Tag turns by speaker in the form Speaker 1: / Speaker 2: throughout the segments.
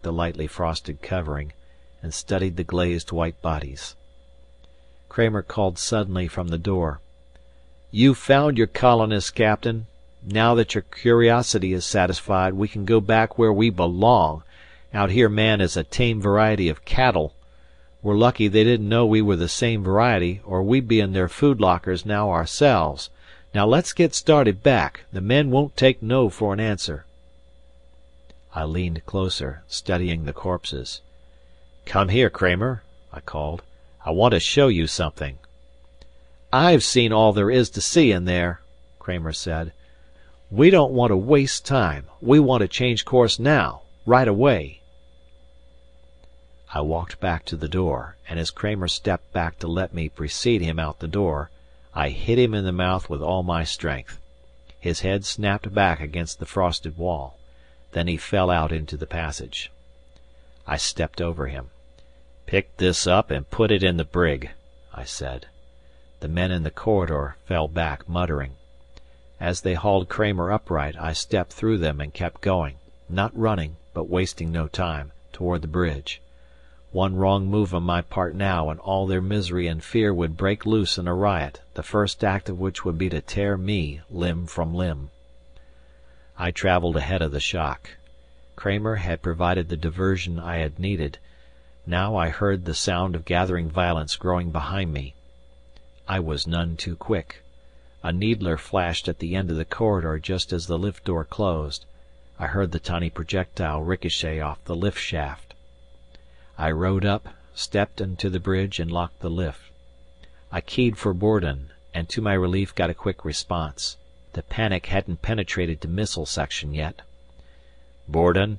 Speaker 1: back the lightly frosted covering, and studied the glazed white bodies. Kramer called suddenly from the door. "You've found your colonists, Captain. Now that your curiosity is satisfied, we can go back where we belong. Out here man is a tame variety of cattle. We're lucky they didn't know we were the same variety, or we'd be in their food lockers now ourselves. Now let's get started back. The men won't take no for an answer." I leaned closer, studying the corpses. "Come here, Kramer," I called. "I want to show you something." "I've seen all there is to see in there," Kramer said. "We don't want to waste time. We want to change course now, right away." I walked back to the door, and as Kramer stepped back to let me precede him out the door, I hit him in the mouth with all my strength. His head snapped back against the frosted wall. Then he fell out into the passage. I stepped over him. "Pick this up and put it in the brig," I said. The men in the corridor fell back, muttering. As they hauled Kramer upright, I stepped through them and kept going, not running, but wasting no time, toward the bridge. One wrong move on my part now and all their misery and fear would break loose in a riot, the first act of which would be to tear me limb from limb. I travelled ahead of the shock. Kramer had provided the diversion I had needed. Now I heard the sound of gathering violence growing behind me. I was none too quick. A needler flashed at the end of the corridor just as the lift door closed. I heard the tiny projectile ricochet off the lift shaft. I rode up, stepped into the bridge and locked the lift. I keyed for Borden, and to my relief got a quick response. The panic hadn't penetrated to missile section yet. "Borden,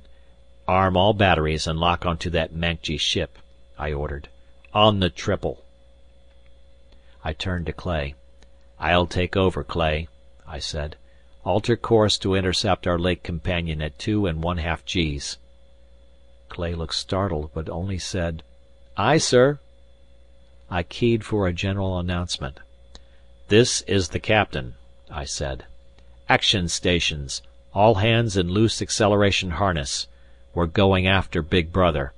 Speaker 1: arm all batteries and lock onto that Mancji ship," I ordered. "On the triple." I turned to Clay. "I'll take over, Clay," I said. "Alter course to intercept our lake companion at 2 1/2 Gs." Clay looked startled, but only said, "Aye, sir." I keyed for a general announcement. "This is the captain," I said. "Action stations, all hands in loose acceleration harness. We're going after Big Brother.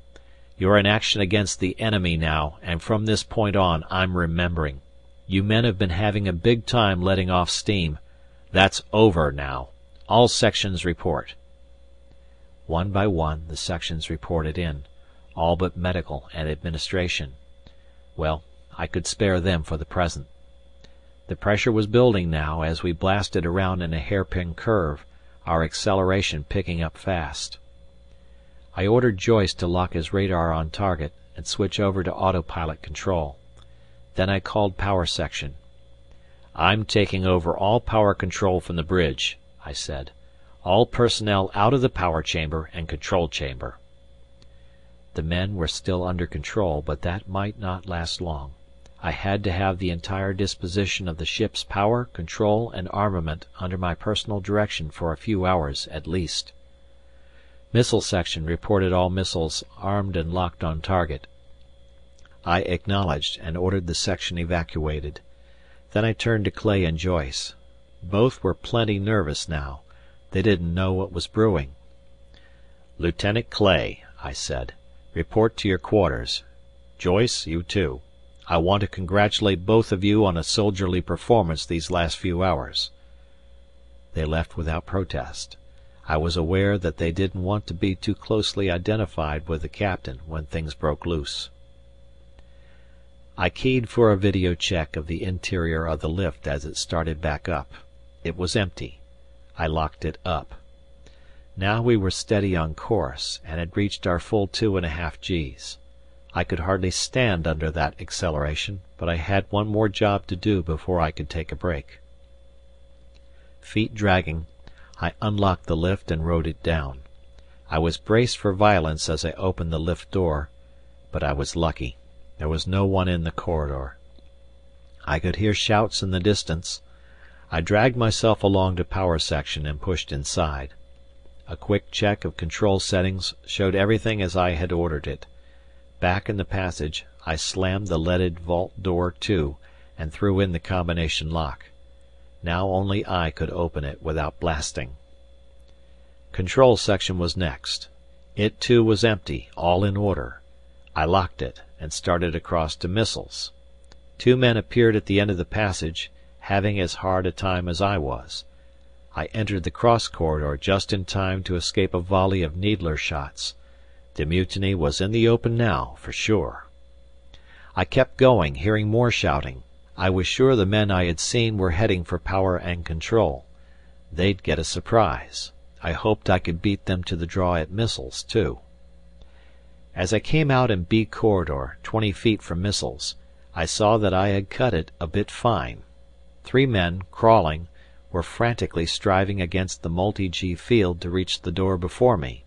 Speaker 1: You're in action against the enemy now, and from this point on I'm remembering. You men have been having a big time letting off steam. That's over now. All sections report." One by one the sections reported in, all but medical and administration. Well, I could spare them for the present. The pressure was building now as we blasted around in a hairpin curve, our acceleration picking up fast. I ordered Joyce to lock his radar on target and switch over to autopilot control. Then I called power section. "I'm taking over all power control from the bridge," I said. "All personnel out of the power chamber and control chamber." The men were still under control, but that might not last long. I had to have the entire disposition of the ship's power, control, and armament under my personal direction for a few hours at least. Missile section reported all missiles armed and locked on target. I acknowledged and ordered the section evacuated. Then I turned to Clay and Joyce. Both were plenty nervous now. They didn't know what was brewing. "Lieutenant Clay," I said, "report to your quarters. Joyce, you too. I want to congratulate both of you on a soldierly performance these last few hours." They left without protest. I was aware that they didn't want to be too closely identified with the captain when things broke loose. I keyed for a video check of the interior of the lift as it started back up. It was empty. I locked it up. Now we were steady on course, and had reached our full 2 1/2 Gs. I could hardly stand under that acceleration, but I had one more job to do before I could take a break. Feet dragging, I unlocked the lift and rode it down. I was braced for violence as I opened the lift door, but I was lucky. There was no one in the corridor. I could hear shouts in the distance. I dragged myself along to power section and pushed inside. A quick check of control settings showed everything as I had ordered it. Back in the passage, I slammed the leaded vault door to and threw in the combination lock. Now only I could open it without blasting. Control section was next. It too was empty, all in order. I locked it, and started across to missiles. 2 men appeared at the end of the passage, having as hard a time as I was. I entered the cross corridor just in time to escape a volley of needler shots. The mutiny was in the open now, for sure. I kept going, hearing more shouting. I was sure the men I had seen were heading for power and control. They'd get a surprise. I hoped I could beat them to the draw at missiles, too. As I came out in B corridor, 20 feet from missiles, I saw that I had cut it a bit fine. 3 men, crawling, were frantically striving against the multi-G field to reach the door before me.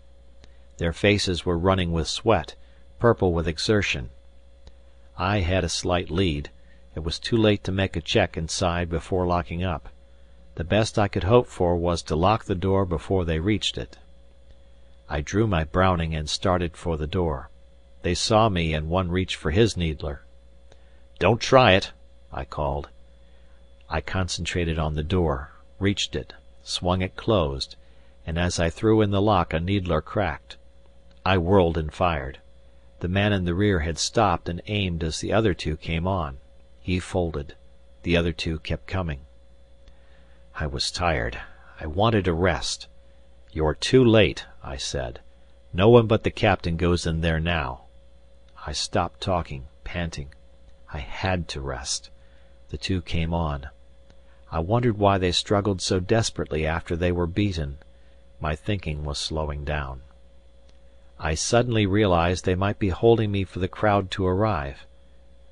Speaker 1: Their faces were running with sweat, purple with exertion. I had a slight lead. It was too late to make a check inside before locking up. The best I could hope for was to lock the door before they reached it. I drew my Browning and started for the door. They saw me and one reached for his needler. "Don't try it," I called. I concentrated on the door, reached it, swung it closed, and as I threw in the lock a needler cracked. I whirled and fired. The man in the rear had stopped and aimed as the other 2 came on. He folded. The other 2 kept coming. I was tired. I wanted a rest. "You're too late," I said. "No one but the captain goes in there now." I stopped talking, panting. I had to rest. The 2 came on. I wondered why they struggled so desperately after they were beaten. My thinking was slowing down. I suddenly realized they might be holding me for the crowd to arrive.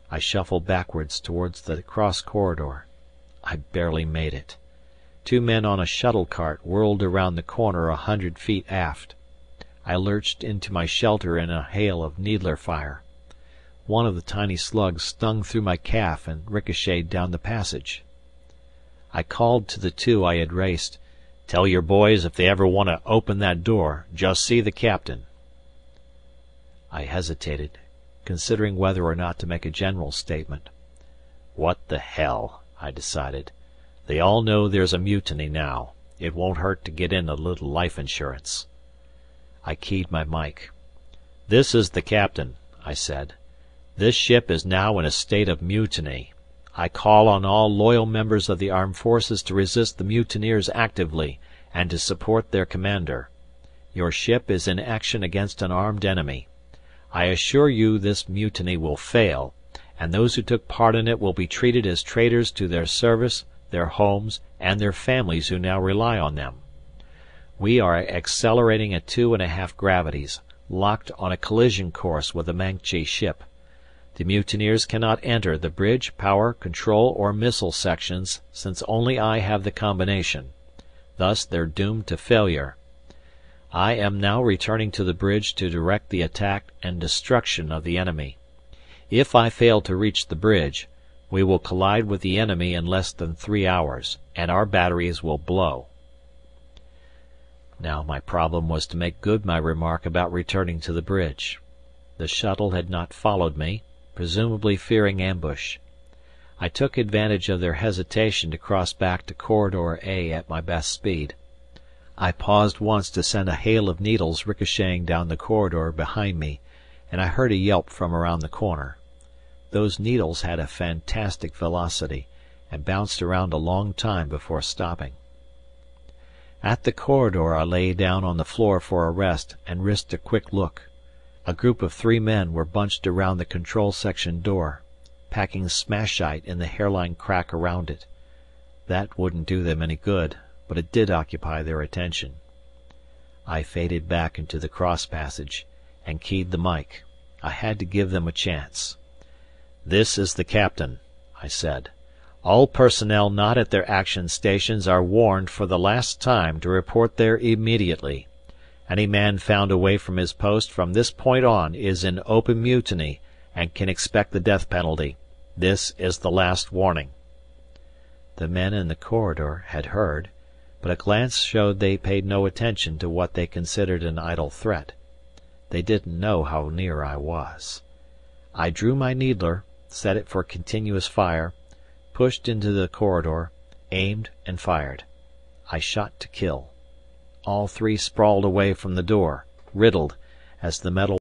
Speaker 1: I shuffled backwards towards the cross corridor. I barely made it. 2 men on a shuttle cart whirled around the corner 100 feet aft. I lurched into my shelter in a hail of needler fire. One of the tiny slugs stung through my calf and ricocheted down the passage. I called to the 2 I had raced, "Tell your boys if they ever want to open that door, just see the captain." I hesitated, considering whether or not to make a general statement. "What the hell," I decided. "They all know there's a mutiny now. It won't hurt to get in a little life insurance." I keyed my mic. "This is the captain," I said. "This ship is now in a state of mutiny. I call on all loyal members of the armed forces to resist the mutineers actively, and to support their commander. Your ship is in action against an armed enemy. I assure you this mutiny will fail, and those who took part in it will be treated as traitors to their service, their homes, and their families who now rely on them. We are accelerating at 2½ gravities, locked on a collision course with the Manchu ship. The mutineers cannot enter the bridge, power, control, or missile sections, since only I have the combination. Thus they're doomed to failure. I am now returning to the bridge to direct the attack and destruction of the enemy. If I fail to reach the bridge, we will collide with the enemy in less than 3 hours, and our batteries will blow." Now my problem was to make good my remark about returning to the bridge. The shuttle had not followed me, presumably fearing ambush. I took advantage of their hesitation to cross back to Corridor A at my best speed. I paused once to send a hail of needles ricocheting down the corridor behind me, and I heard a yelp from around the corner. Those needles had a fantastic velocity, and bounced around a long time before stopping. At the corridor I lay down on the floor for a rest and risked a quick look. A group of 3 men were bunched around the control section door, packing smashite in the hairline crack around it. That wouldn't do them any good, but it did occupy their attention. I faded back into the cross passage, and keyed the mic. I had to give them a chance. "This is the captain," I said. "All personnel not at their action stations are warned for the last time to report there immediately. Any man found away from his post from this point on is in open mutiny and can expect the death penalty. This is the last warning." The men in the corridor had heard, but a glance showed they paid no attention to what they considered an idle threat. They didn't know how near I was. I drew my needler, set it for continuous fire, pushed into the corridor, aimed and fired. I shot to kill. All 3 sprawled away from the door, riddled, as the metal